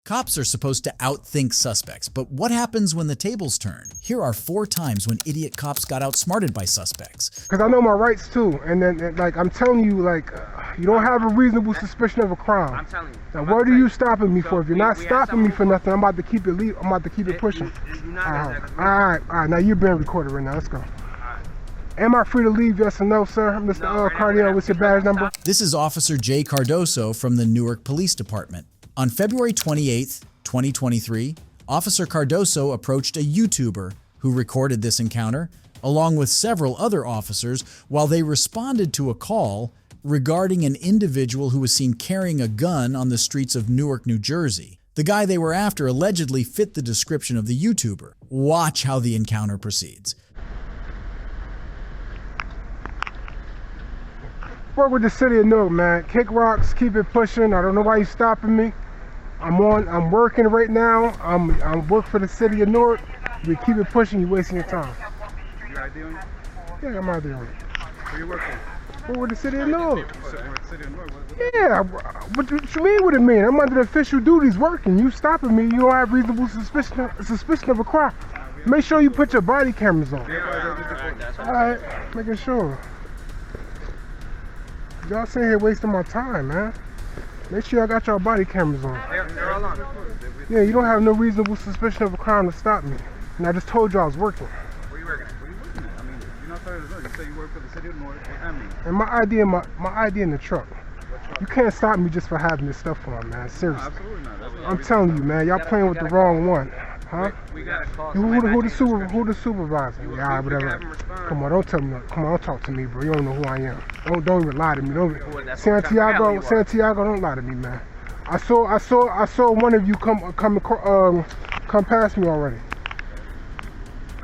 Cops are supposed to outthink suspects, but what happens when the tables turn? Here are 4 times when idiot cops got outsmarted by suspects. Because I know my rights too, and then like I'm telling you, like you don't have a reasonable suspicion of a crime. I'm telling you. Now what are you stopping me for? If you're not stopping me for nothing, I'm about to keep it pushing. All right. Now you're being recorded right now. Let's go. Am I free to leave? Yes or no, sir? Mr. Cardio, what's your badge number? This is Officer Jay Cardoso from the Newark Police Department. On February 28th, 2023, Officer Cardoso approached a YouTuber who recorded this encounter, along with several other officers, while they responded to a call regarding an individual who was seen carrying a gun on the streets of Newark, New Jersey. The guy they were after allegedly fit the description of the YouTuber. Watch how the encounter proceeds. Work with the city of Newark, man. Kick rocks, keep it pushing. I don't know why you're stopping me. I'm working right now. I'm work for the city of Newark. You keep it pushing, you're wasting your time. You ID on you? Yeah, I'm ID on it. Where you work for? Work with the city of Newark. You said work city of Newark. Yeah, what you mean what it mean? I'm under the official duties working. You stopping me, you don't have reasonable suspicion of a crime. Make sure you put your body cameras on. Alright, making sure. Y'all sitting here wasting my time, man. Make sure y'all got your body cameras on. They're all on. Yeah, you don't have no reasonable suspicion of a crime to stop me. And I just told you I was working. Where you working? Where you working at? I mean, you're not starting to know. You say you work for the city of Newark. What's that mean? And my ID in the truck. You can't stop me just for having this stuff on, man. Seriously. No, absolutely not. I'm telling you, man. Y'all playing with the wrong one. Huh? We got a call. Who the supervisor? Yeah, alright, whatever. Come on, don't tell me. Come on, don't talk to me, bro. You don't know who I am. Don't even lie to me. Santiago, don't lie to me, man. I saw one of you come past me already.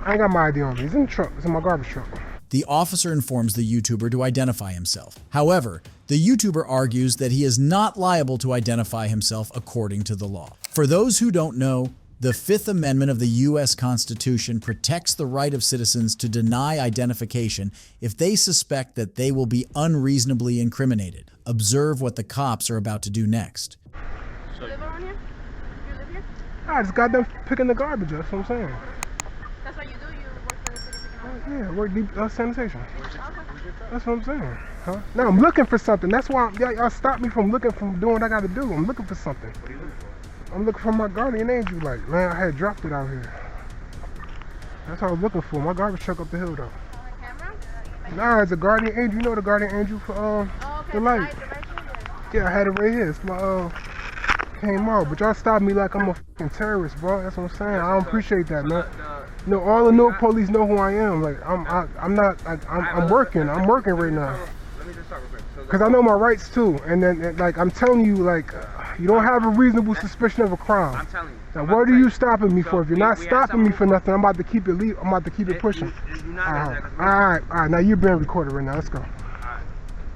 I ain't got my ID on me. It's in the truck. It's in my garbage truck. The officer informs the YouTuber to identify himself. However, the YouTuber argues that he is not liable to identify himself according to the law. For those who don't know, the Fifth Amendment of the U.S. Constitution protects the right of citizens to deny identification if they suspect that they will be unreasonably incriminated. Observe what the cops are about to do next. You live around here? You live here? I just got them picking the garbage. That's what I'm saying. That's what you do? You work for the city picking up? Yeah, work deep sanitation. Okay. That's what I'm saying. Huh? Now I'm looking for something. That's why y'all stopped me from doing what I got to do. I'm looking for something. What are you looking for? I'm looking for my guardian angel. Like, man, I had dropped it out here. That's what I was looking for. My garbage truck up the hill, though. On camera? Nah, it's a guardian angel. You know the guardian angel for Okay. the light. Yeah, I had it right here. It's my came out, but y'all stopped me like I'm a fucking terrorist, bro. That's what I'm saying. I don't appreciate that, man. You know, all the Newark police know who I am. Like, I'm working. I'm working right now. Let me just talk real quick. Cause I know my rights too, and then like I'm telling you, like you don't have a reasonable suspicion of a crime. I'm telling you. Now what are you stopping me for? If you're not stopping me for nothing, I'm about to keep it pushing. All right. Now you're being recorded right now. Let's go.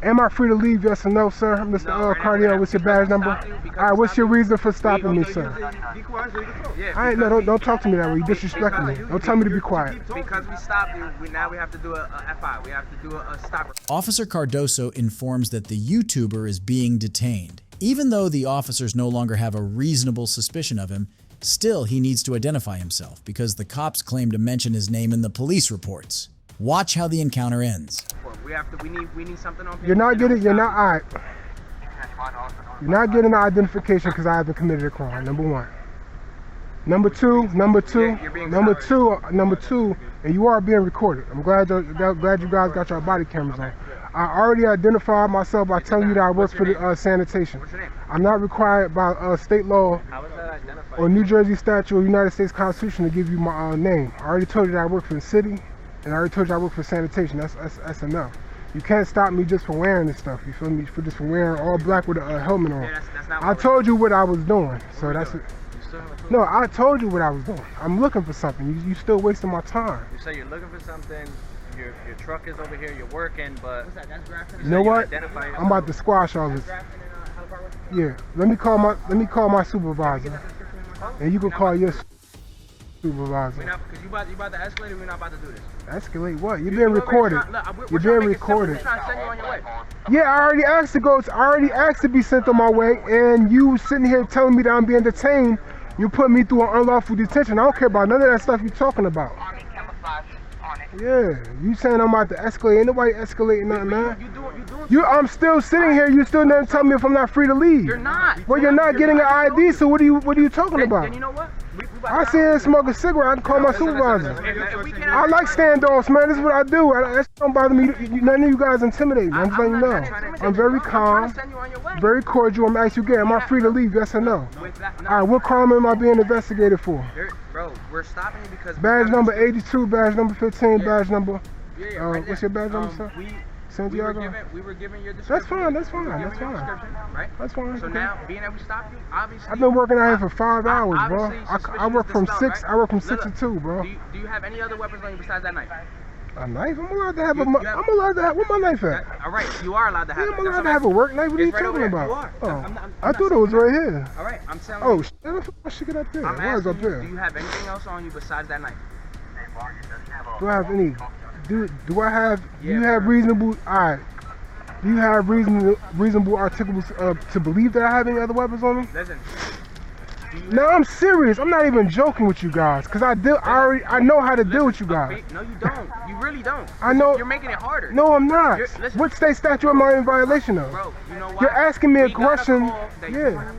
Am I free to leave? Yes or no, sir? Mr. Cardio, what's your badge number? All right, what's your reason for stopping me, sir? Be quiet so you can talk. I ain't no. Don't talk to me that way. You disrespecting me. Don't tell me to be quiet. Because we stopped you, now we have to do a FI. We have to do a stopper. Officer Cardoso informs that the YouTuber is being detained. Even though the officers no longer have a reasonable suspicion of him, still he needs to identify himself because the cops claim to mention his name in the police reports. Watch how the encounter ends. We need something on paper. You're not getting the identification because I haven't committed a crime. Number one. Number two, and you are being recorded. I'm glad you guys got your body cameras on. I already identified myself by telling you that I work for the sanitation. What's your name? I'm not required by state law How is that identified? or New Jersey statute or United States Constitution to give you my name. I already told you that I work for the city, and I already told you I work for sanitation. That's enough. You can't stop me just for wearing this stuff. You feel me? For just for wearing all black with a helmet on. Yeah, that's not I told you what I was doing, so that's it. You still have a clue? No, I told you what I was doing. I'm looking for something. You still wasting my time. You say you're looking for something, your truck is over here, you're working, but You know what? I'm about to squash all this. Yeah, let me call my supervisor, and you can call your supervisor. We're not, because you about to escalate and we're not about to do this. Escalate what? You're being recorded. You're being recorded. We're trying to send you on your way. Yeah, I already asked to go. I already asked to be sent on my way, and you sitting here telling me that I'm being detained. You put me through an unlawful detention. I don't care about none of that stuff you're talking about. Yeah, you saying I'm about to escalate? Ain't nobody escalating nothing, man. I'm still sitting here. You still never tell me if I'm not free to leave. You're not. Well, you're not getting an ID. So what are you talking about? Then you know what? I see him smoke a cigarette. I can call my supervisor. I like standoffs, man. This is what I do. That don't bother me. None of you guys intimidate me. I'm just letting you know. I'm very calm, very cordial. I'm asking you again, am I free to leave? Yes or no? All right, what crime am I being investigated for? Bro, we're stopping you because... Badge number 82, badge number 15, badge number... what's your badge number, sir? Santiago? We were given your description. That's fine. Right? That's fine. So now, being that we stopped you, obviously... I've been working out here for 5 hours, bro. Obviously, I work from dispelled, 6. right? I work from 6 to 2, bro. Do you have any other weapons on you besides that knife? A knife? I'm allowed to have I'm allowed to have. Where my knife at? All right, you are allowed to have. Yeah, I'm allowed to have a work knife. What are you right talking about? You are. Oh, I thought it was right here. All right, I'm telling Oh, you. shit! I should get up there. I'm Why is asking up you, there? do you have anything else on you besides that knife? Do I have any? Do I have? Yeah, do you have bro. reasonable? Alright. Do you have reasonable articles to believe that I have any other weapons on me? Listen. No, I'm serious. I'm not even joking with you guys, cause I know how to deal with you guys. No, you don't. You really don't. I know. You're making it harder. No, I'm not. Listen, What state statute am I in violation of? Bro, you know what? You're asking me a question. Yeah.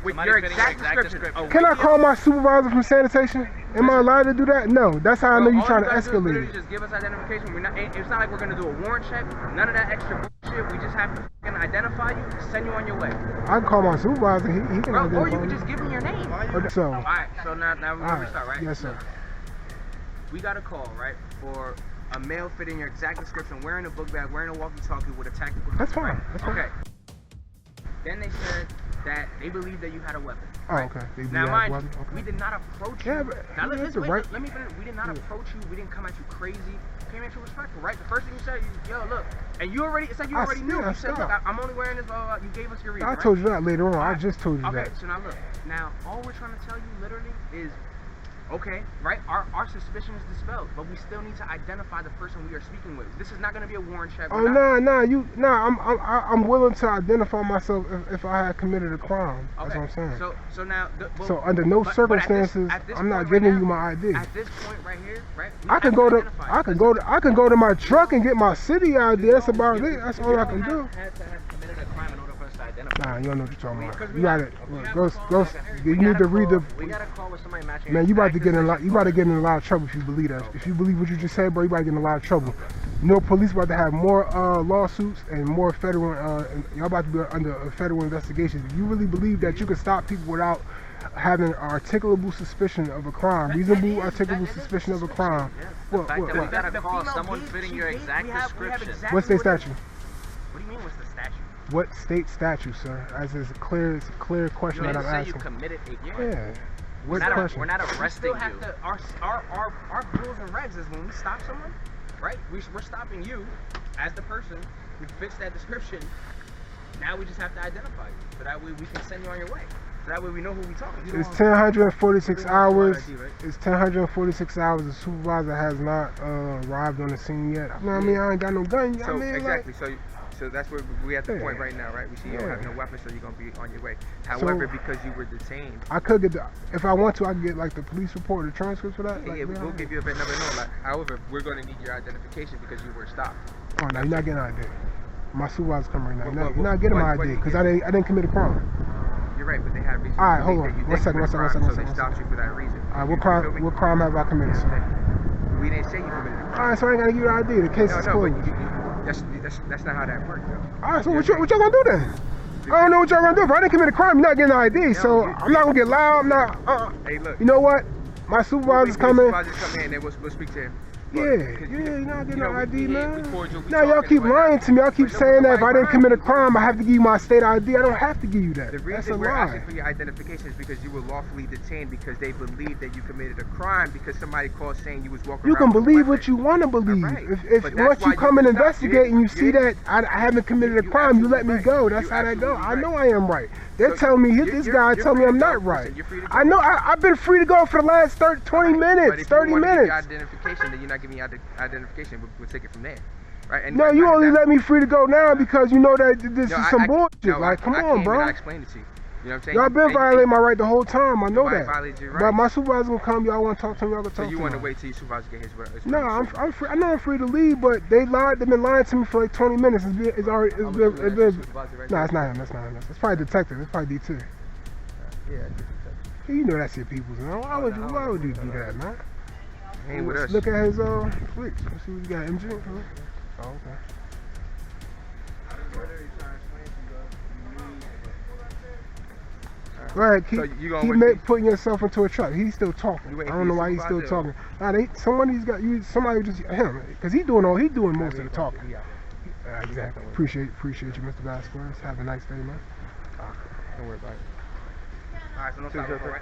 With your exact description. Can I call my supervisor from sanitation? Am I allowed to do that? No. That's how I know you're trying to escalate it. Just give us identification. It's not like we're gonna do a warrant check. None of that extra bullshit. We just have to identify you, send you on your way. I can call my supervisor. He can identify Or you can me. just give me your name. So. All right. So now we're gonna start, right? Yes, sir. We got a call, right, for a male fitting your exact description, wearing a book bag, wearing a walkie-talkie with a tactical. That's fine. Right? That's fine. Okay. Then they said that they believed that you had a weapon. Oh, Right? okay. Now, mind you, we did not approach you. Yeah, but now, you have listen, the right. let me finish. We did not approach you. We didn't come at you crazy. We came at you respectful, right? The first thing you said, yo, look, and you already, it's like you already knew. You said, look, I'm only wearing this, blah, blah, blah. You gave us your reason, I right? told you that later on. Right. I just told you that. Okay, so now look. Now, all we're trying to tell you literally is, okay, right? Our suspicion is dispelled, but we still need to identify the person we are speaking with. This is not going to be a warrant check. Oh I'm willing to identify myself if I had committed a crime. Okay. That's what I'm saying. So now, so under no circumstances, I'm not giving you my ID. At this point right here, right? I can go to my truck and get my city ID. That's about it. That's all I can do. Nah, you don't know what you're talking about. You got it. Go. You need to read the. We got a call with somebody matching. Man, you about to get in a lot. You about to get in a lot of trouble if you believe that. If you believe what you just said, bro, you about to get in a lot of trouble. You know, police about to have more lawsuits and more federal. Y'all about to be under a federal investigation. If you really believe that you can stop people without having an articulable suspicion of a crime, reasonable articulable suspicion of a crime. What? We got a call someone fitting your exact description. What state statute? What do you mean? What's the statute? What state statute, sir? As it's a clear question that I'm asking. You committed a crime. Yeah. What question? We're not arresting you. Our rules and regs is when we stop someone, right? We're stopping you as the person who fits that description. Now we just have to identify you, so that way we can send you on your way. So that way we know who we talking to. It's 1046 hours. It's 1046 hours. The supervisor has not arrived on the scene yet. You know what I mean? I ain't got no gun. So exactly. So that's where we at the point right now, right? We see you don't have no weapon, so you're gonna be on your way. However, because you were detained, I could get if I want to, I can get like the police report, the transcripts for that. Yeah, we'll give you a bit number. No, however, we're gonna need your identification because you were stopped. Oh no, you're not getting ID. My supervisor's coming right now. You're not getting my ID because I didn't commit a crime. You're right, but they have reason. All right, hold on. One second. So they stopped you for that reason. All right, what crime have I committed, sir? We didn't say you committed a crime. All right, so I ain't gotta give you the ID. The case is closed. That's not how that works, though. All right, so what y'all gonna do then? I don't know what y'all gonna do. If I didn't commit a crime, you're not getting an ID. So I'm not gonna get loud. I'm not. Hey, look. You know what? My supervisor's coming. Supervisor's coming in, and we'll speak to him. You're not getting no ID, man. Now y'all keep lying to me. Y'all keep saying that if I didn't commit a crime, I have to give you my state ID. I don't have to give you that. The reason we're asking for your identification is because you were lawfully detained because they believe that you committed a crime because somebody called saying you was walking around. You can believe what you want to believe. If once you come and investigate and you see that I haven't committed a crime, you let me go. That's how that go. I know I am right. They're telling me, this guy told me I'm not right. I know, I've been free to go for the last 20 minutes, 30 minutes. But if you want to give your identification, then you're not giving your identification. We'll take it from there. Right? And no, you only let me free to go now because you know that this is some bullshit. Like, come on, bro. I explained it to you. You know what I'm saying? Y'all been violating my right the whole time. I know that. Your right. But my supervisor gonna come. Y'all want to talk to him? Y'all can talk to him. So you want to wait till your supervisor get his No, I'm free. I know I'm free to leave, but they lied. They've been lying to me for like 20 minutes. It's been. No, it's not him. That's not him. It's probably detective. It's probably D2. Yeah. You know that's your people's, man. Why would you do that, man? He ain't with us. Look at his flicks. Let's see what you got. MG. Oh, okay. Go ahead, keep putting yourself into a trap. He's still talking. I don't know why he's still talking. Nah, somebody just him, because he's doing most of the talking. Exactly. Appreciate you, Mr. Vasquez. Have a nice day, man. Don't worry about it. Alright, so no stop, right?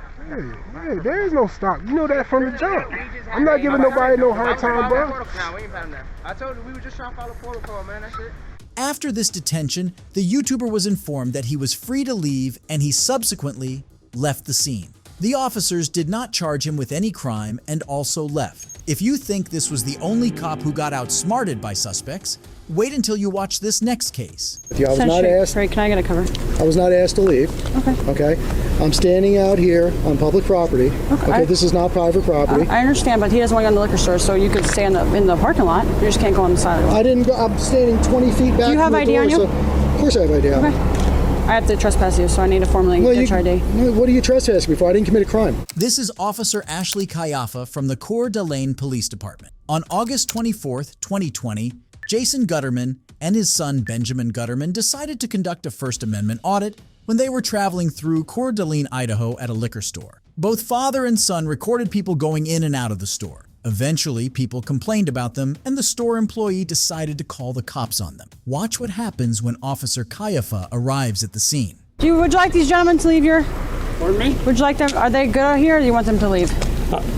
Hey, there is no stop. You know that from the jump. I'm not giving nobody no hard time, bro. Nah, we ain't found that. I told you we were just trying to follow protocol, man. That's it. After this detention, the YouTuber was informed that he was free to leave, and he subsequently left the scene. The officers did not charge him with any crime and also left. If you think this was the only cop who got outsmarted by suspects, wait until you watch this next case. I was not asked. Right, can I get a cover? I was not asked to leave. Okay. I'm standing out here on public property. Okay. This is not private property. I understand, but he doesn't want to go in the liquor store, so you could stay in the parking lot. You just can't go on the side of the I didn't go. I'm standing 20 feet back. Do you have from the ID door, on you? So, of course I have ID on. Okay. I have to trespass you, so I need to formally get your ID. What are you trespassing me for? I didn't commit a crime. This is Officer Ashley Kayafa from the Coeur d'Alene Police Department. On August 24th, 2020, Jason Gutterman and his son Benjamin Gutterman decided to conduct a First Amendment audit when they were traveling through Coeur d'Alene, Idaho at a liquor store. Both father and son recorded people going in and out of the store. Eventually, people complained about them, and the store employee decided to call the cops on them. Watch what happens when Officer Kayafa arrives at the scene. Would you like these gentlemen to leave your... Pardon me? Would you like them... Are they good out here, or do you want them to leave?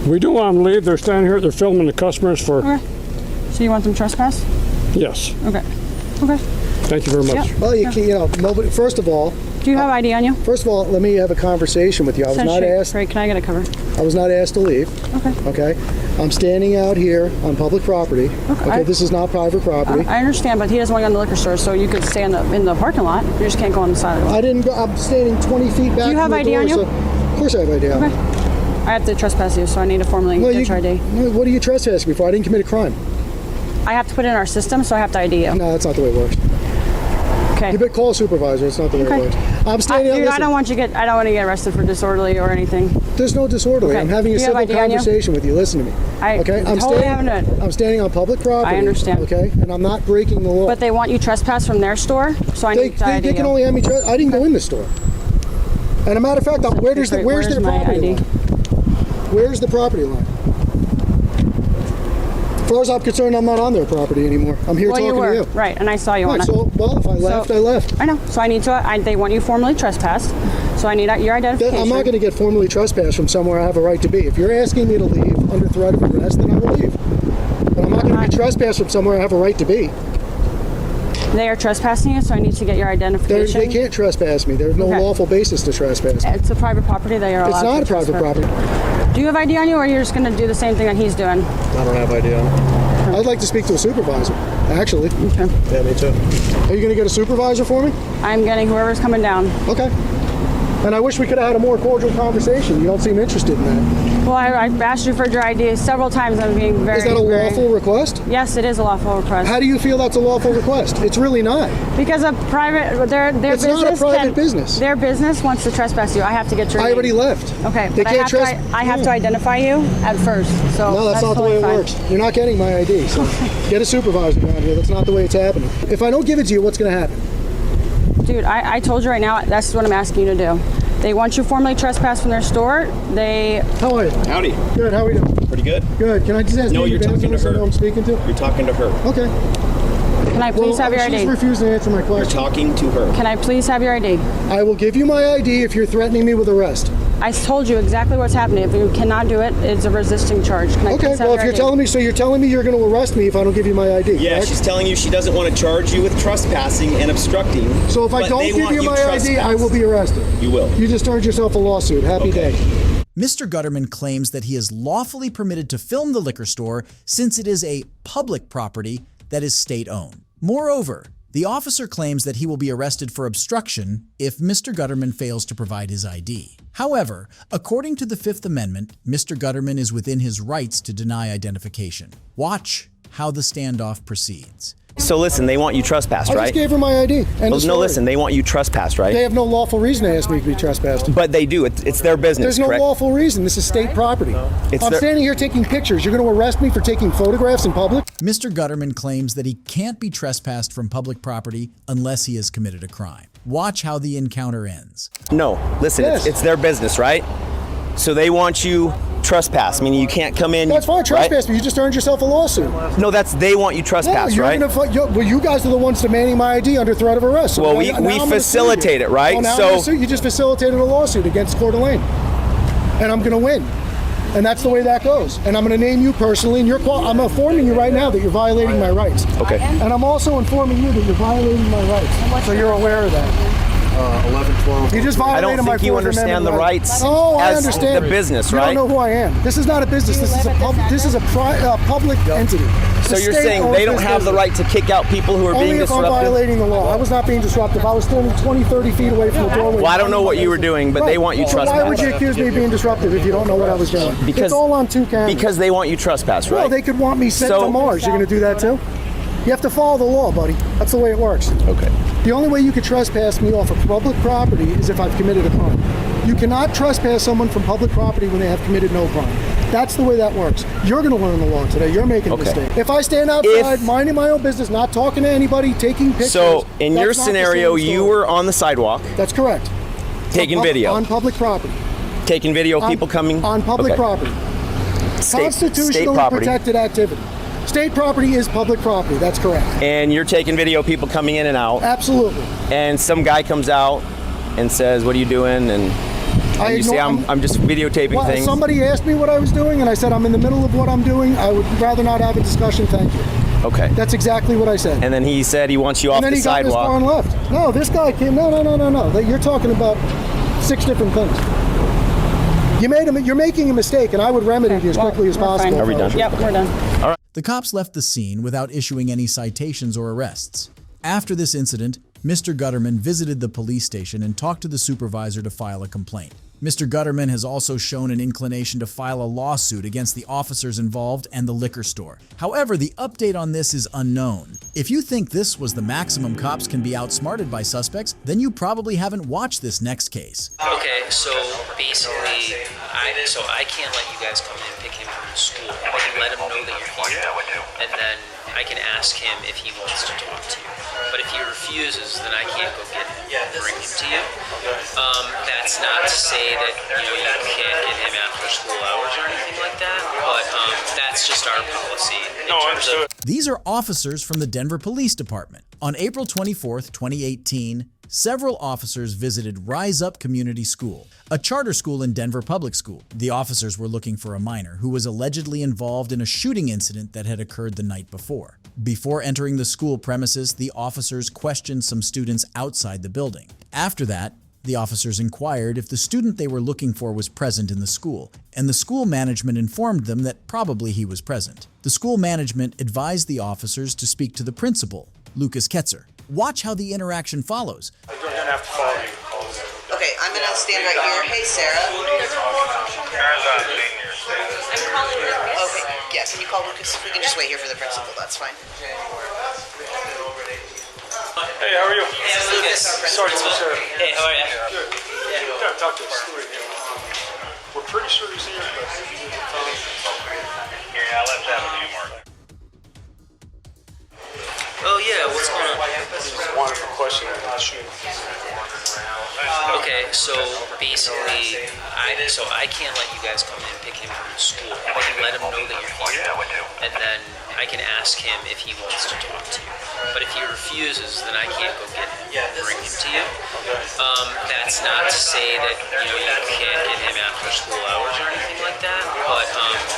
We do want them to leave. They're standing here. They're filming the customers for... Okay. So you want them trespass? Yes. Okay. Thank you very much. Yep. Well, nobody. First of all, do you have ID on you? First of all, let me have a conversation with you. I was not asked. Right, can I get a cover? I was not asked to leave. Okay. I'm standing out here on public property. Okay. This is not private property. I understand, but he doesn't want to go in the liquor store, so you could stay in the parking lot. You just can't go on the side of the I didn't go. I'm standing 20 feet back. Do you have from the ID door, on you? So, of course I have ID on. Okay. I have to trespass you, so I need to formally get your ID. What are you trespassing me for? I didn't commit a crime. I have to put it in our system, so I have to ID you. No, that's not the way it works. Okay. You better call a supervisor. It's not the way it works. I'm standing. Dude, I don't want to get arrested for disorderly or anything. There's no disorderly. I'm having a civil conversation with you. Listen to me. I'm standing on public property. I understand. Okay, and I'm not breaking the law. But they want you trespass from their store, so I need to ID you. They can only have me. I didn't go in the store. And a matter of fact, where's their property line? Where's the property line? As far as I'm concerned, I'm not on their property anymore. I'm here talking to you. Right, and I saw you on it. So, well, if I left, I left. I know. So I need to. They want you formally trespassed. So I need your identification. I'm not going to get formally trespassed from somewhere I have a right to be. If you're asking me to leave under threat of arrest, then I will leave. But I'm not going to be trespassed from somewhere I have a right to be. They are trespassing you, so I need to get your identification. They can't trespass me. There's no lawful basis to trespass me. It's a private property. They are allowed to trespass. It's not a private property. Do you have ID on you, or you're just going to do the same thing that he's doing? I don't have ID on me. I'd like to speak to a supervisor, actually. Okay. Yeah, me too. Are you going to get a supervisor for me? I'm getting whoever's coming down. Okay. And I wish we could have had a more cordial conversation. You don't seem interested in that. Well, I've asked you for your ID several times. I'm being very... Is that a lawful request? Yes, it is a lawful request. How do you feel that's a lawful request? It's really not. Because a private... Their it's business not a private business. Their business wants to trespass you. I have to get your I already left. Okay, they but I have to identify you at first. So no, that's not the way it works. You're not getting my ID. So get a supervisor around here. That's not the way it's happening. If I don't give it to you, what's going to happen? Dude, I told you right now, that's what I'm asking you to do. They want you formally trespassed from their store. How are you? Howdy. Good, how are you doing? Pretty good. Good. Can I just ask you? No, you're talking to her. I'm speaking to? You're talking to her. Okay. Can I please have your ID? She's refusing to answer my question. You're talking to her. Can I please have your ID? I will give you my ID if you're threatening me with arrest. I told you exactly what's happening. If you cannot do it, it's a resisting charge. Can I Okay, please have well, if your you're ID? telling me, so you're telling me you're going to arrest me if I don't give you my ID, Yeah, correct? she's telling you she doesn't want to charge you with trespassing and obstructing. So if I but don't they give want you my ID, I will be arrested. You will. You just earned yourself a lawsuit. Happy day. Mr. Gutterman claims that he is lawfully permitted to film the liquor store since it is a public property that is state-owned. Moreover, the officer claims that he will be arrested for obstruction if Mr. Gutterman fails to provide his ID. However, according to the Fifth Amendment, Mr. Gutterman is within his rights to deny identification. Watch how the standoff proceeds. So listen, they want you trespassed, I right? just gave her my ID. Well, no, listen, they want you trespassed, right? They have no lawful reason to ask me to be trespassed. But they do. It's their business, There's no correct? lawful reason. This is state property. I'm standing here taking pictures. You're going to arrest me for taking photographs in public? Mr. Gutterman claims that he can't be trespassed from public property unless he has committed a crime. Watch how the encounter ends. No, listen, Yes. it's their business, right? So they want you trespassed, meaning you can't come in. That's fine, right? trespass, but you just earned yourself a lawsuit. No, they want you trespassed, you're right? Well, you guys are the ones demanding my ID under threat of arrest. So Well, now we I'm gonna sue facilitate you. it, right? Well, now So- I'm gonna sue you. You just facilitated a lawsuit against Coeur d'Alene, and I'm going to win. And that's the way that goes. And I'm going to name you personally, and I'm informing you right now that you're violating my rights. Okay. And I'm also informing you that you're violating my rights, so you're aware of that. 11, 12. You just violated I don't my think you Fourth understand Amendment the rights. rights Oh, I as understand the business, you right? don't know who I am. This is not a business. This is a public entity. So The you're state saying owns they don't this have the business. right to kick out people who are Only being if I'm disruptive? violating the law. I was not being disruptive. I was standing 20, 30 feet away from the doorway. Well, I don't know what you were doing, but they want you So why would you trespassed. accuse me of being disruptive if you don't know what I was doing? It's all on two cameras. Because they want you trespassed, right? Well, they could want me sent So- to Mars. You're going to do that too? You have to follow the law, buddy. That's the way it works. Okay. The only way you could trespass me off of public property is if I've committed a crime. You cannot trespass someone from public property when they have committed no crime. That's the way that works. You're going to learn the law today. You're making a mistake. If I stand outside, minding my own business, not talking to anybody, taking pictures. So in your that's not the same scenario, story. you were on the sidewalk. That's correct. Taking video. On public property. Taking video of people coming. On public Okay. property. State Constitutionally property. protected activity. State property is public property. That's correct. And you're taking video of people coming in and out. Absolutely. And some guy comes out and says, "What are you doing?" And you say, "I'm just videotaping Well, things." somebody asked me what I was doing, and I said I'm in the middle of what I'm doing. I would rather not have a discussion. Thank you. Okay. That's exactly what I said. And then he said he wants you off And then the he got in his sidewalk. car and left. No, this guy came. No. You're talking about 6 different things. You're making a mistake, and I would remedy it as quickly as possible. Are we done? Yep, we're done. All right. The cops left the scene without issuing any citations or arrests. After this incident, Mr. Gutterman visited the police station and talked to the supervisor to file a complaint. Mr. Gutterman has also shown an inclination to file a lawsuit against the officers involved and the liquor store. However, the update on this is unknown. If you think this was the maximum cops can be outsmarted by suspects, then you probably haven't watched this next case. Okay, so basically, I can't let you guys come in and pick him from the school. I can let him know that you're here, and then I can ask him if he wants to talk to you. But if he refuses, then I can't go get him and bring him to you. That's not to say that you can't get him after school hours or anything like that, but that's just our policy in terms of. These are officers from the Denver Police Department. On April 24th, 2018, several officers visited Rise Up Community School, a charter school in Denver Public School. The officers were looking for a minor who was allegedly involved in a shooting incident that had occurred the night before. Before entering the school premises, the officers questioned some students outside the building. After that, the officers inquired if the student they were looking for was present in the school, and the school management informed them that probably he was present. The school management advised the officers to speak to the principal, Lucas Ketzer. Watch how the interaction follows. You're going to have to follow me. Okay, I'm going to stand right here. Hey, Sarah. Okay, yeah, can you call Lucas? We can just wait here for the principal, that's fine. Hey, how are you? Lucas, our Sorry, principal. sir. Hey, how are you? Good. You got to talk to us. We're pretty sure he's here, but... Yeah, let's have a few more. Oh yeah, what's going on? One question. Okay, so basically, I can't let you guys come in and pick him from the school. I can let him know that you're here, and then I can ask him if he wants to talk to you. But if he refuses, then I can't go get him and bring him to you. That's not to say that you can't get him school hours or anything like that, but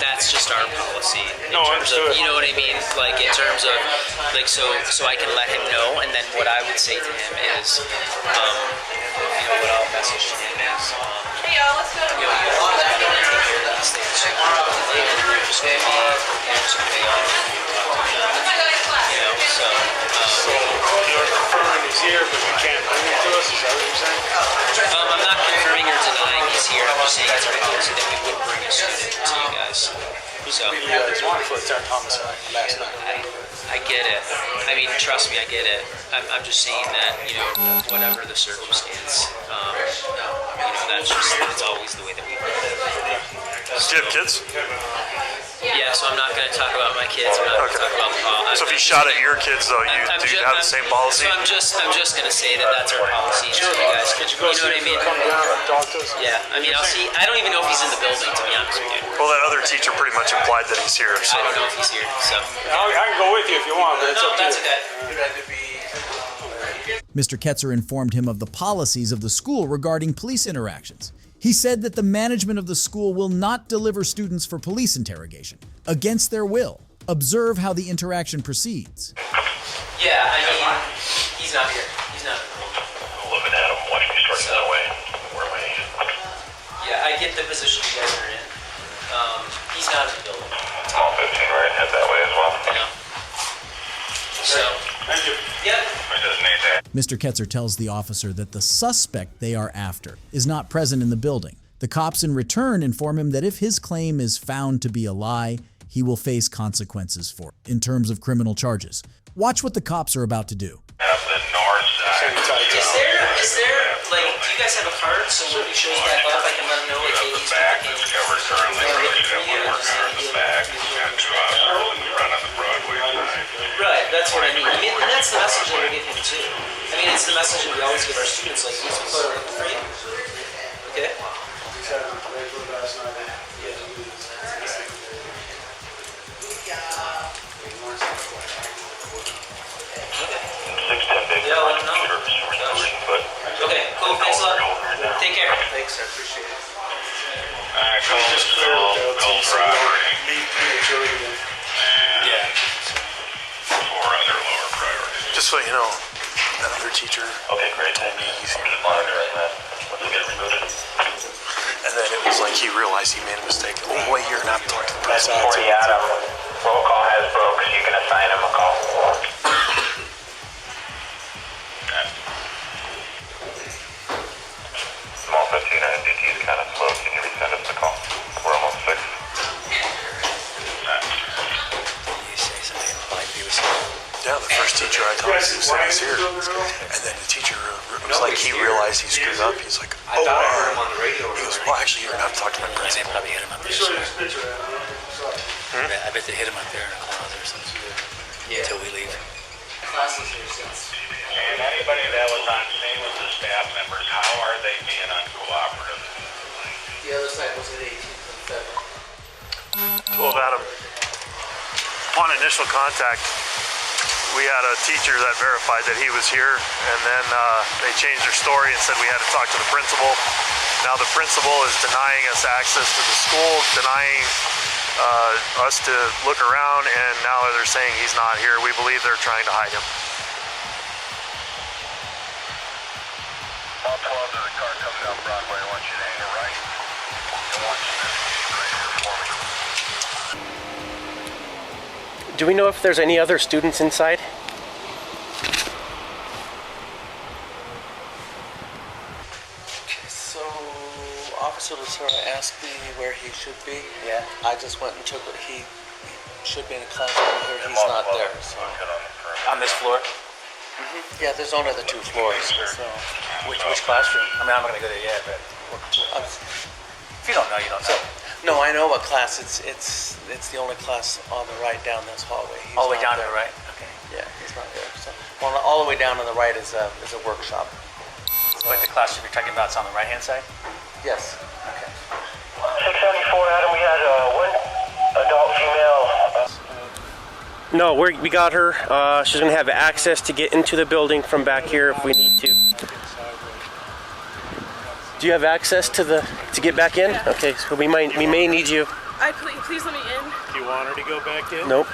that's just our policy in terms of, you know what I mean? Like in terms of, like, so I can let him know, and then what I would say to him is, you know, what I'll message to him is, Hey y'all, let's go. you know, you're going to take care of these things sooner or later. You're just going to be on. You know, so. You're confirming he's here, but you can't bring him to us. Is that what you're saying? I'm not confirming or denying he's here. I'm just saying it's our policy that we would bring a student to you guys. So. You guys wanted for attempt homicide last night. I get it. I mean, trust me, I get it. I'm just saying that, you know, whatever the circumstance, you know, that's always the way that we live. Do you have kids? Yeah, so I'm not going to talk about my kids. I'm not going to talk about Paul. So if you shot at your kids, though, do you have the same policy? So I'm just going to say that that's our policy. Sure, you guys, you know what I mean? Come down and talk to us? Yeah, I mean, I'll see. I don't even know if he's in the building, to be honest with you. Well, that other teacher pretty much implied that he's here. So. I don't know if he's here, so. I can go with you if you want, but it's up to you. Mr. Ketzer informed him of the policies of the school regarding police interactions. He said that the management of the school will not deliver students for police interrogation against their will. Observe how the interaction proceeds. Yeah, I mean, he's not here. He's not. Looking at him, watching me start that way. Where am I? Yeah, I get the position you guys are in. He's not in the building. Small 15, right? Head that way as well. Yeah. So. Thank you. Yeah. Mr. Ketzer tells the officer that the suspect they are after is not present in the building. The cops in return inform him that if his claim is found to be a lie, he will face consequences for it in terms of criminal charges. Watch what the cops are about to do. Is there, like, do you guys have a card so when he shows back up, I can let him know, like, hey, he's back. Right, that's what I mean. I mean, and that's the message that we give him too. I mean, it's the message that we always give our students, like, he's put it for you. Okay? Yeah, let him know. Okay, cool, thanks a lot. Take care. Thanks, I appreciate it. Just clear the LT so we don't meet prematurely. Yeah. Four other lower priorities. Just so you know, that other teacher told me he's here. And then it was like he realized he made a mistake. Oh, wait, you're not talking to the press. 40 Adam. Roll call has broke, so you can assign him a call. Small 15, NDT is kind of slow. Can you resend us the call? We're almost 6. Yeah, the first teacher I talked to said he's here. And then the teacher was like, he realized he screwed up. He's like, oh, he goes, well, actually, you're going to have to talk to my principal. They probably hit him up there. I bet they hit him up there in a closet or something. Yeah. Until we leave. And anybody that was on scene with the staff members, how are they being uncooperative? The other side was at 18th and 7th. Well, Adam, upon initial contact, we had a teacher that verified that he was here, and then they changed their story and said we had to talk to the principal. Now the principal is denying us access to the school, denying us to look around, and now they're saying he's not here. We believe they're trying to hide him. All 12 to the car coming down Broadway. I want you to hang it right. I want you to right here for me. Do we know if there's any other students inside? Okay, so Officer Lucera asked me where he should be. Yeah. I just went and took it. He should be in a class over here. He's not there. So. On this floor? Yeah, there's only the 2 floors. So. Which classroom? I mean, I'm not going to go there yet, but if you don't know, you don't know. No, I know what class. It's the only class on the right down this hallway. He's all the way down there. to the right? Okay. Yeah, he's not there. So, well, all the way down on the right is a workshop. But the class you're talking about is on the right-hand side? Yes. Okay. 674 Adam, we had one adult female. No, we got her. She's going to have access to get into the building from back here if we need to. Do you have access to get back in? Yeah. Okay, so we may need you. Please let me in. Do you want her to go back in? Nope.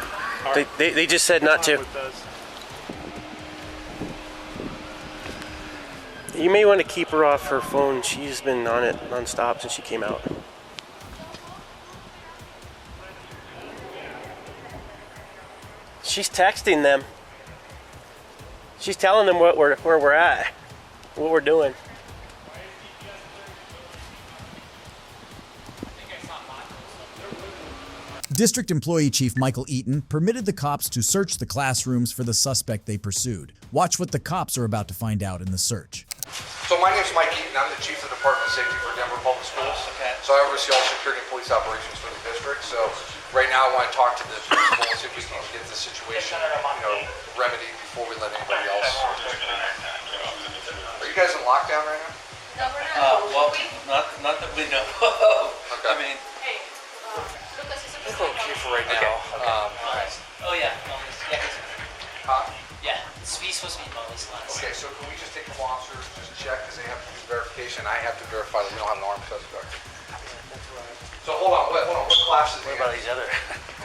They just said not to. You may want to keep her off her phone. She's been on it nonstop since she came out. She's texting them. She's telling them where we're at, what we're doing. District Employee Chief Michael Eaton permitted the cops to search the classrooms for the suspect they pursued. Watch what the cops are about to find out in the search. So my name is Mike Eaton. I'm the Chief of the Department of Safety for Denver Public Schools. Okay. So I oversee all security and police operations for the district. So right now I want to talk to the principal and see if we can get the situation, remedied before we let anybody else. Are you guys in lockdown right now? No, we're not. Well, not that we know of. Okay. I mean, it's okay for right now. Oh yeah, yeah. He's supposed to be Molly's last. Okay, so can we just take the officers, just check, because they have to do verification. I have to verify that we don't have an armed suspect. So hold on, what class is he in? What about these other?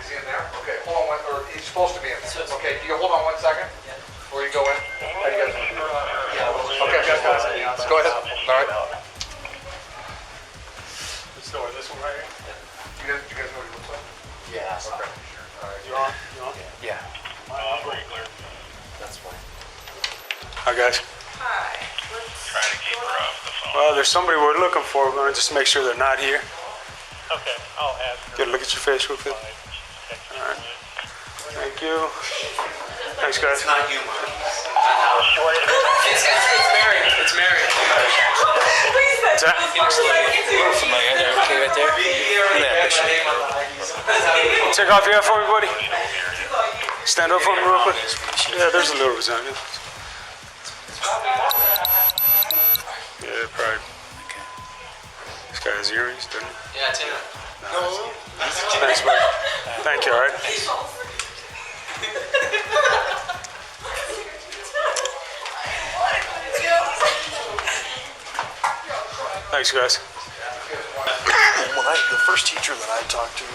Is he in there? Okay, hold on, or he's supposed to be in there. Okay, can you hold on 1 second? Yeah. Before you go in? How you guys want to do it? Yeah. Okay, let's go ahead. All right. Let's go with this one right here. You guys know what he looks like? Yeah. Okay. All right. You on? Yeah. Pretty clear. That's fine. Hi guys. Hi. Trying to keep her off the phone. Well, there's somebody we're looking for. We're gonna just make sure they're not here. Okay, I'll ask her. Get a look at your face real quick. All right. Thank you. Thanks, guys. It's not you, Mom. It's Mary. It's Mary. What's that? Familiar there, okay, right there? Take off your hat for me, buddy. Stand up for me real quick. Yeah, there's a little resign. Yeah, probably. This guy has earrings, doesn't he? Yeah, it's him. No. Thanks, buddy. Thank you, all right? Thanks, guys. The first teacher that I talked to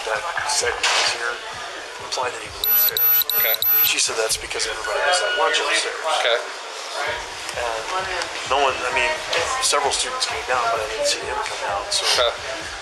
that said he was here implied that he was upstairs. Okay. She said that's because everybody was at lunch upstairs. Okay. And no one, I mean, several students came down, but I didn't see him come down. So,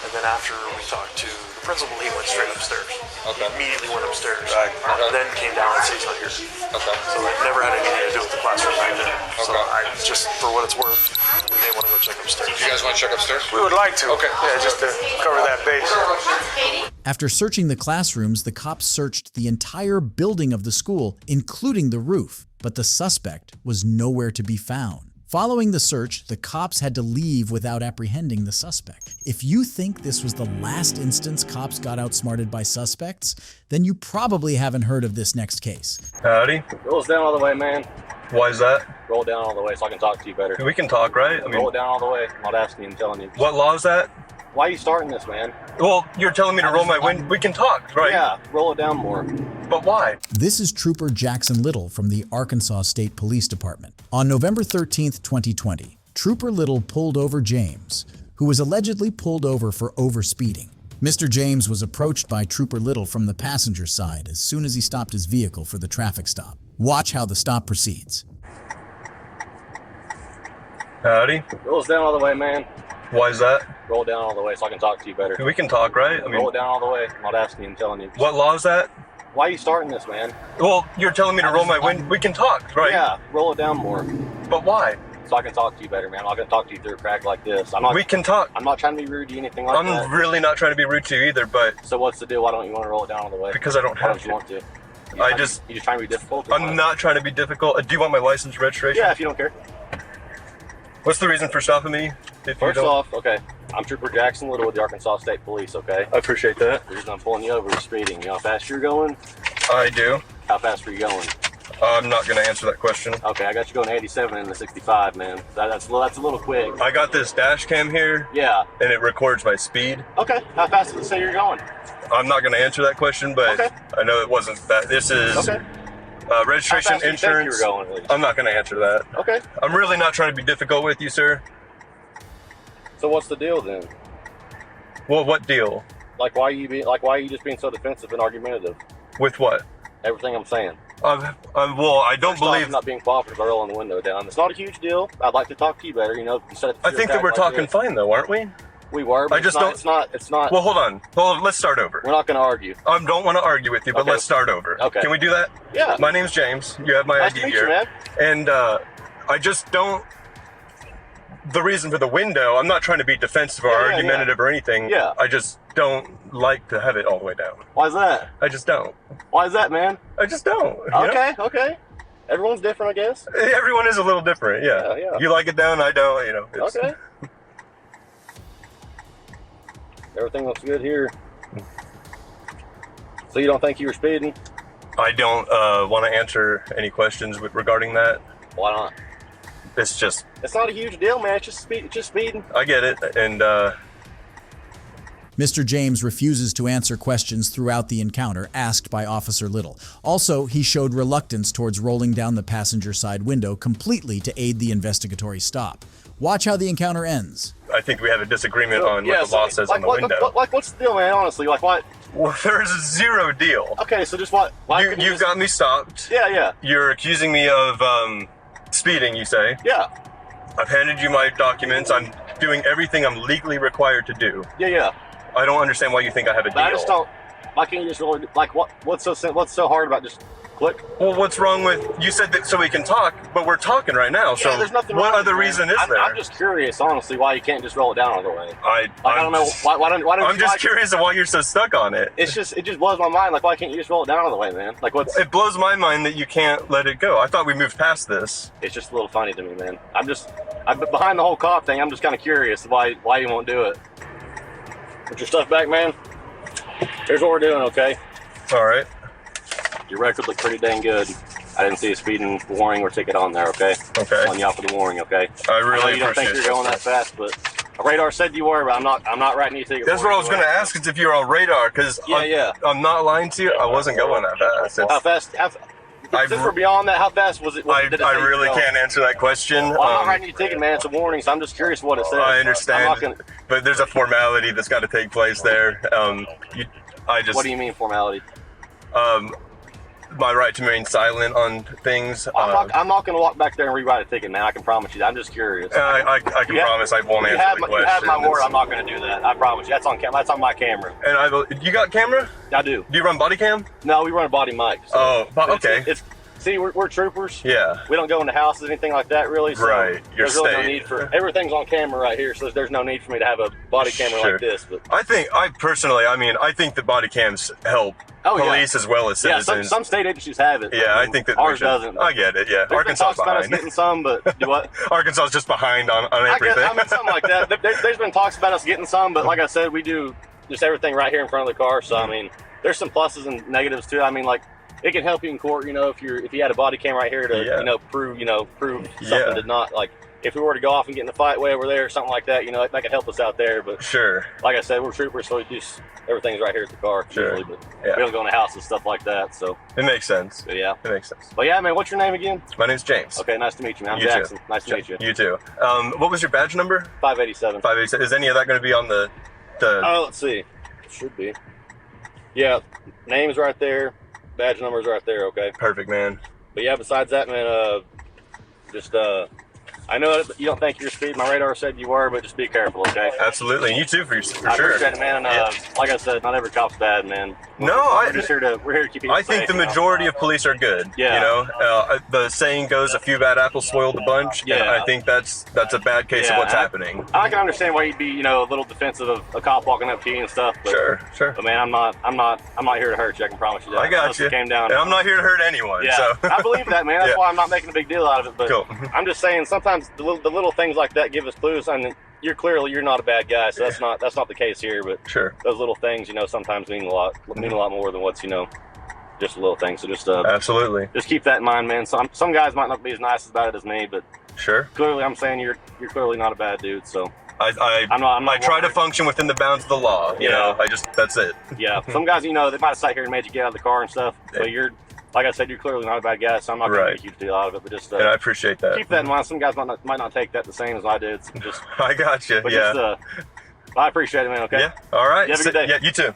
and then after we talked to the principal, he went straight upstairs. Okay. Immediately went upstairs. Right. Okay. Then came down and said he's not here. Okay. So it never had anything to do with the classroom back there. So Okay. I just, for what it's worth, we may want to go check upstairs. Do you guys want to check upstairs? We would like to. Okay. Yeah, just to cover that base. After searching the classrooms, the cops searched the entire building of the school, including the roof, but the suspect was nowhere to be found. Following the search, the cops had to leave without apprehending the suspect. If you think this was the last instance cops got outsmarted by suspects, then you probably haven't heard of this next case. Howdy. Rolls down all the way, man. Why is that? Roll down all the way so I can talk to you better. We can talk, right? I mean, roll it down all the way. I'm not asking you, I'm telling you. What law is that? Why are you starting this, man? Well, you're telling me to roll my window. We can talk, right? Yeah, roll it down more. But why? This is Trooper Jackson Little from the Arkansas State Police Department. On November 13th, 2020, Trooper Little pulled over James, who was allegedly pulled over for overspeeding. Mr. James was approached by Trooper Little from the passenger side as soon as he stopped his vehicle for the traffic stop. Watch how the stop proceeds. Howdy. Rolls down all the way, man. Why is that? Roll it down all the way so I can talk to you better. We can talk, right? I mean, roll it down all the way. I'm not asking you, I'm telling you. What law is that? Why are you starting this, man? Well, you're telling me to roll my window. We can talk, right? Yeah, roll it down more. But why? So I can talk to you better, man. I'm not going to talk to you through a crack like this. We can talk. I'm not trying to be rude to you, anything like that. I'm really not trying to be rude to you either, but... So what's the deal? Why don't you want to roll it down all the way? Because I don't have to. You want to? You just trying to be difficult? I'm not trying to be difficult. Do you want my license registration? Yeah, if you don't care. What's the reason for stopping me? First off, okay, I'm Trooper Jackson Little with the Arkansas State Police, okay? I appreciate that. The reason I'm pulling you over is speeding. You know how fast you're going? I do. How fast are you going? I'm not going to answer that question. Okay, I got you going 87 in the 65, man. That's a little quick. I got this dash cam here. Yeah. And it records my speed. Okay, how fast does it say you're going? I'm not going to answer that question, but okay. I know it wasn't that. This is registration, insurance. Going, I'm not going to answer that. Okay. I'm really not trying to be difficult with you, sir. So what's the deal then? Well, what deal? Like, why are you just being so defensive and argumentative? With what? Everything I'm saying. Well, I don't believe... I'm not being cooperative by rolling the window down. It's not a huge deal. I'd like to talk to you better, you know. I think that we're talking fine, though, aren't we? We were, but it's not... Well, hold on. Let's start over. We're not going to argue. I don't want to argue with you, but Okay. let's start over. Okay. Can we do that? Yeah. My name's James. You have my Nice ID to meet here. you, man. And I just don't... The reason for the window, I'm not trying to be defensive or argumentative or anything. Yeah. I just don't like to have it all the way down. Why's that? I just don't. Why is that, man? I just don't. Okay, okay. Everyone's different, I guess. Everyone is a little different, yeah. Yeah. You like it down, I don't, you know. Okay. Everything looks good here. So you don't think you were speeding? I don't want to answer any questions regarding that. Why not? It's just... It's not a huge deal, man. It's just speeding. I get it, and... Mr. James refuses to answer questions throughout the encounter asked by Officer Little. Also, he showed reluctance towards rolling down the passenger side window completely to aid the investigatory stop. Watch how the encounter ends. I think we have a disagreement on what the law says on the window. What's the deal, man? Honestly, like what? Well, there's zero deal. Okay, so just what? You've got me stopped. Yeah. You're accusing me of speeding, you say? Yeah. I've handed you my documents. I'm doing everything I'm legally required to do. Yeah. I don't understand why you think I have a deal. I just don't. Why can't you just really like what's so hard about just click? Well, what's wrong with you said that so we can talk, but we're talking right now. So there's nothing what wrong other with it, reason man. is there? I'm just curious, honestly, why you can't just roll it down all the way. I don't know why don't I'm you just like curious of why you're so stuck on it. It just blows my mind. Like, why can't you just roll it down all the way, man? Like, what's? It blows my mind that you can't let it go. I thought we moved past this. It's just a little funny to me, man. I'm behind the whole cop thing. I'm just kind of curious why you won't do it. Put your stuff back, man. Here's what we're doing, okay? All right. Your record looked pretty dang good. I didn't see a speeding warning or ticket on there, okay? Okay. On you off with the warning, okay? I really know you don't think you're going that fast, but radar said you were, but I'm not writing you a ticket. That's what I was going to ask, is if you're on radar, because I'm not lying to you. I wasn't going that fast. How fast? Since we're beyond that, how fast was it? I really can't answer that question. Well, I'm not writing you a ticket, man. It's a warning, so I'm just curious what it says. I understand, but there's a formality that's got to take place there. What do you mean formality? My right to remain silent on things. I'm not going to walk back there and rewrite a ticket, man. I can promise you that. I'm just curious. I can promise I won't answer the question. You have my word. I'm not going to do that. I promise you. That's on camera. That's on my camera. And you got camera? I do. Do you run body cam? No, we run a body mic. So okay. See, we're troopers. Yeah. We don't go into houses, anything like that, really. So right. You're there's really no need for everything's on camera right here, so there's no need for me to have a body camera like this. But I think that body cams help police as well as citizens. Yeah, some state agencies have it. Yeah, I think that ours doesn't. I get it. Yeah, Arkansas is behind. Getting some, but do what? Arkansas is just behind on everything. I mean, something like that. There's been talks about us getting some, but like I said, we do just everything right here in front of the car. So I mean, there's some pluses and negatives too. I mean, like, it can help you in court, if you had a body cam right here to prove something did not, like, if we were to go off and get in a fight way over there or something like that, that could help us out there. But sure, like I said, we're troopers, so we do everything's right here at the car usually, but we don't go in the house and stuff like that. So it makes sense. But yeah, it makes sense. But yeah, man, what's your name again? My name's James. Okay, nice to meet you, man. I'm Jackson. Nice to meet you. You too. What was your badge number? 587. 587. Is any of that going to be on the? Oh, let's see. It should be. Yeah, name's right there. Badge number's right there, okay? Perfect, man. But yeah, besides that, man, I know you don't think you're speeding. My radar said you were, but just be careful, okay? Absolutely, and you too, for sure. I appreciate it, man. Like I said, not every cop's bad, man. We're here to keep you safe. I think the majority of police are good. Yeah. The saying goes, "A few bad apples spoil the bunch." Yeah. And I think that's a bad case of what's happening. I can understand why you'd be, a little defensive of a cop walking up to you and stuff. But, sure. But man, I'm not here to hurt you. I can promise you that. I got you. Came down. And I'm not here to hurt anyone. Yeah. So. I believe that, man. That's why I'm not making a big deal out of it. But cool. I'm just saying, sometimes the little things like that give us clues. I mean, you're not a bad guy, so that's not the case here. But sure, those little things, sometimes mean a lot more than what's just a little thing. So just absolutely, just keep that in mind, man. Some guys might not be as nice about it as me, but sure, clearly I'm saying you're clearly not a bad dude. So I try to function within the bounds of the law. That's it. Yeah, some guys, they might have sat here and made you get out of the car and stuff. But you're like I said, you're clearly not a bad guy, so I'm not going to make a huge deal out of it. But just and I appreciate that. keep that in mind. Some guys might not take that the same as I did. So just I got you. But Yeah. Just, I appreciate it, man. Okay. Yeah. All right. You have a good day. Yeah. You too.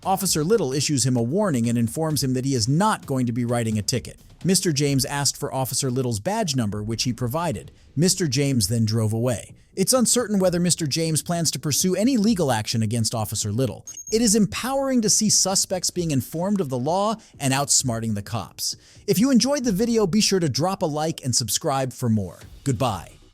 Officer Little issues him a warning and informs him that he is not going to be writing a ticket. Mr. James asked for Officer Little's badge number, which he provided. Mr. James then drove away. It's uncertain whether Mr. James plans to pursue any legal action against Officer Little. It is empowering to see suspects being informed of the law and outsmarting the cops. If you enjoyed the video, be sure to drop a like and subscribe for more. Goodbye.